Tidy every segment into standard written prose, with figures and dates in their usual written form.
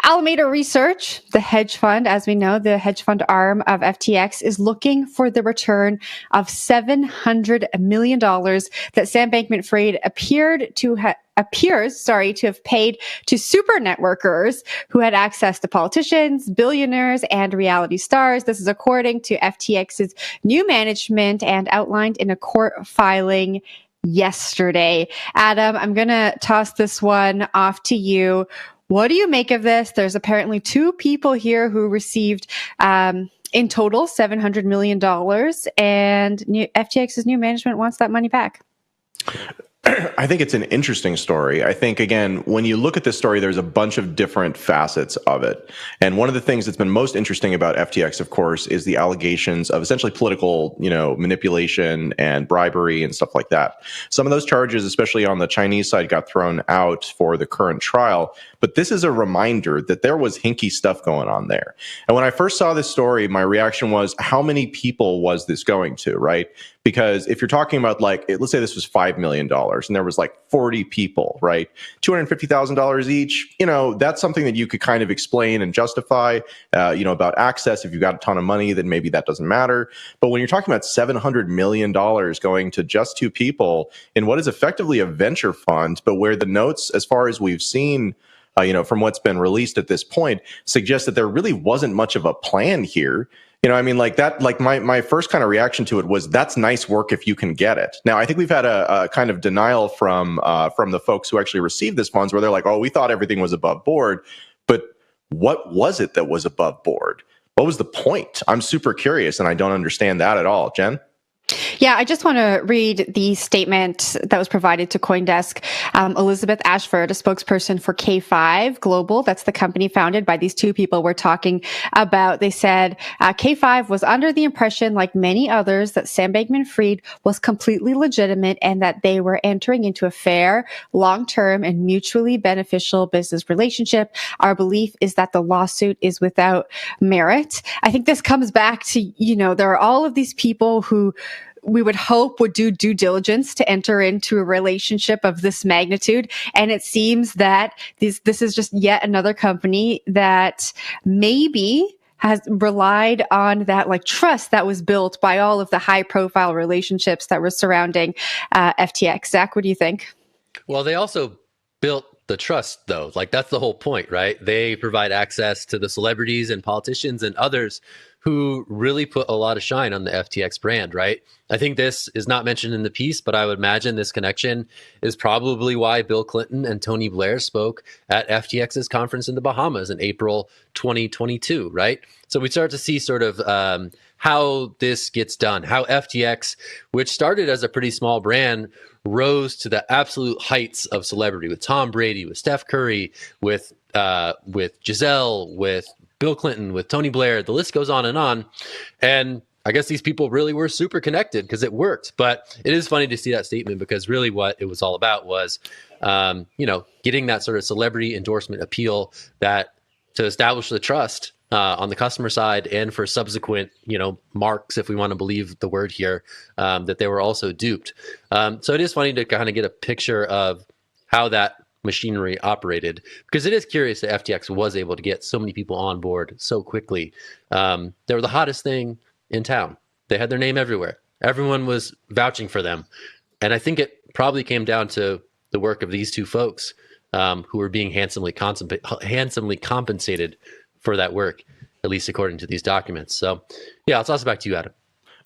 Alameda Research, the hedge fund, as we know, the hedge fund arm of FTX, is looking for the return of $700 million that Sam Bankman-Fried appears to have paid to super networkers who had access to politicians, billionaires, and reality stars. This is according to FTX's new management and outlined in a court filing yesterday. Adam, I'm going to toss this one off to you. What do you make of this? There's apparently two people here who received, in total, $700 million, and FTX's new management wants that money back. I think it's an interesting story. I think, again, when you look at this story, there's a bunch of different facets of it. And one of the things that's been most interesting about FTX, of course, is the allegations of essentially political, manipulation and bribery and stuff like that. Some of those charges, especially on the Chinese side, got thrown out for the current trial. But this is a reminder that there was hinky stuff going on there. And when I first saw this story, my reaction was, how many people was this going to, right? Because if you're talking about, let's say this was $5 million and there was 40 people, right? $250,000 each, that's something that you could kind of explain and justify, about access. If you've got a ton of money, then maybe that doesn't matter. But when you're talking about $700 million going to just two people in what is effectively a venture fund, but where the notes, as far as we've seen, from what's been released at this point, suggests that there really wasn't much of a plan here. My first kind of reaction to it was, that's nice work if you can get it. Now, I think we've had a kind of denial from the folks who actually received this funds, where they're like, oh, we thought everything was above board. But what was it that was above board? What was the point? I'm super curious, and I don't understand that at all. Jen? Yeah, I just want to read the statement that was provided to CoinDesk. Elizabeth Ashford, a spokesperson for K5 Global, that's the company founded by these two people we're talking about. They said K5 was under the impression, like many others, that Sam Bankman-Fried was completely legitimate and that they were entering into a fair, long-term, and mutually beneficial business relationship. Our belief is that the lawsuit is without merit. I think this comes back to, there are all of these people who we would hope would do due diligence to enter into a relationship of this magnitude. And it seems that this is just yet another company that maybe has relied on that trust that was built by all of the high profile relationships that were surrounding FTX. Zach, what do you think? Well, they also built the trust, though. That's the whole point, right? They provide access to the celebrities and politicians and others who really put a lot of shine on the FTX brand, right? I think this is not mentioned in the piece, but I would imagine this connection is probably why Bill Clinton and Tony Blair spoke at FTX's conference in the Bahamas in April 2022, right? So we start to see sort of how this gets done, how FTX, which started as a pretty small brand, rose to the absolute heights of celebrity with Tom Brady, with Steph Curry, with Giselle, with Bill Clinton, with Tony Blair. The list goes on. And I guess these people really were super connected because it worked. But it is funny to see that statement, because really what it was all about was, getting that sort of celebrity endorsement appeal that to establish the trust on the customer side, and for subsequent, marks, if we want to believe the word here, that they were also duped. So it is funny to kind of get a picture of how that machinery operated, because it is curious that FTX was able to get so many people on board so quickly. They were the hottest thing in town. They had their name everywhere. Everyone was vouching for them. And I think it probably came down to the work of these two folks who were being handsomely compensated for that work, at least according to these documents. So yeah, I'll toss it back to you, Adam.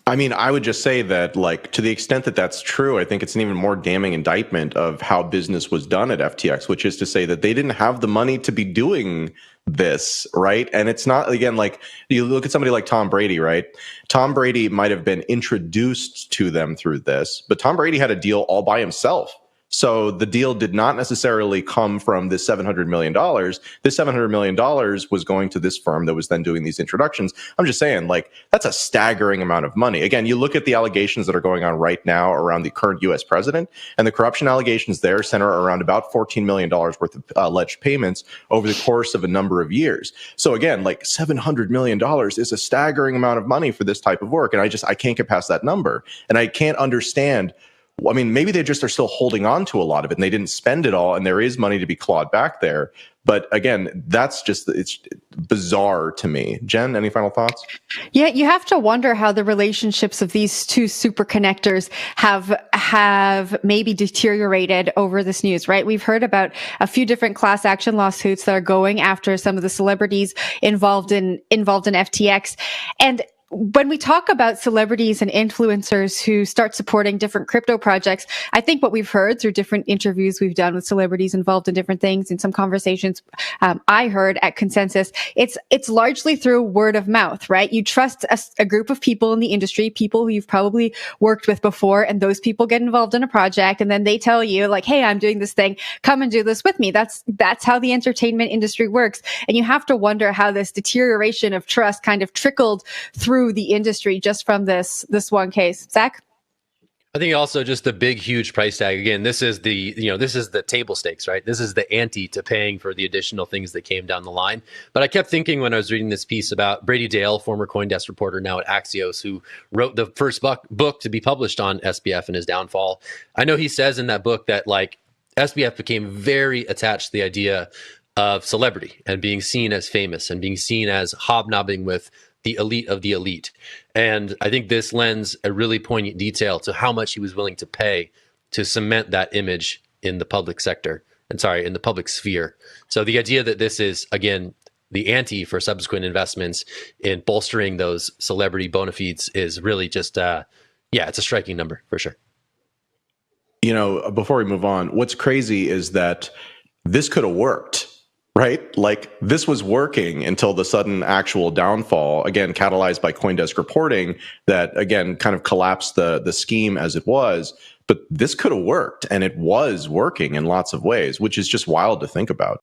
I mean, I would just say that, to the extent that that's true, I think it's an even more damning indictment of how business was done at FTX, which is to say that they didn't have the money to be doing this, right? And it's not, again, you look at somebody like Tom Brady, right? Tom Brady might have been introduced to them through this, but Tom Brady had a deal all by himself. So the deal did not necessarily come from this $700 million. This $700 million was going to this firm that was then doing these introductions. I'm just saying, that's a staggering amount of money. Again, you look at the allegations that are going on right now around the current U.S. president, and the corruption allegations there center around about $14 million worth of alleged payments over the course of a number of years. So again, $700 million is a staggering amount of money for this type of work. And I can't get past that number. And I can't understand I mean, maybe they just are still holding on to a lot of it and they didn't spend it all and there is money to be clawed back there. But again, it's bizarre to me. Jen, any final thoughts? Yeah, you have to wonder how the relationships of these two super connectors have maybe deteriorated over this news, right? We've heard about a few different class action lawsuits that are going after some of the celebrities involved in FTX. And when we talk about celebrities and influencers who start supporting different crypto projects, I think what we've heard through different interviews we've done with celebrities involved in different things, in some conversations I heard at Consensus, it's largely through word of mouth, right? You trust a group of people in the industry, people who you've probably worked with before, and those people get involved in a project, and then they tell you, like, hey, I'm doing this thing, come and do this with me. That's how the entertainment industry works. And you have to wonder how this deterioration of trust kind of trickled through the industry just from this one case. Zach? I think also just the big, huge price tag. Again, this is the table stakes, right? This is the ante to paying for the additional things that came down the line. But I kept thinking when I was reading this piece about Brady Dale, former CoinDesk reporter now at Axios, who wrote the first book to be published on SBF and his downfall. I know he says in that book that like SBF became very attached to the idea of celebrity and being seen as famous and being seen as hobnobbing with the elite of the elite. And I think this lends a really poignant detail to how much he was willing to pay to cement that image in the public sector, in the public sphere. So the idea that this is, again, the ante for subsequent investments in bolstering those celebrity bona fides is really just, it's a striking number for sure. You know, before we move on, what's crazy is that this could have worked. Right? Like this was working until the sudden actual downfall, again, catalyzed by CoinDesk reporting that, again, kind of collapsed the scheme as it was. But this could have worked, and it was working in lots of ways, which is just wild to think about.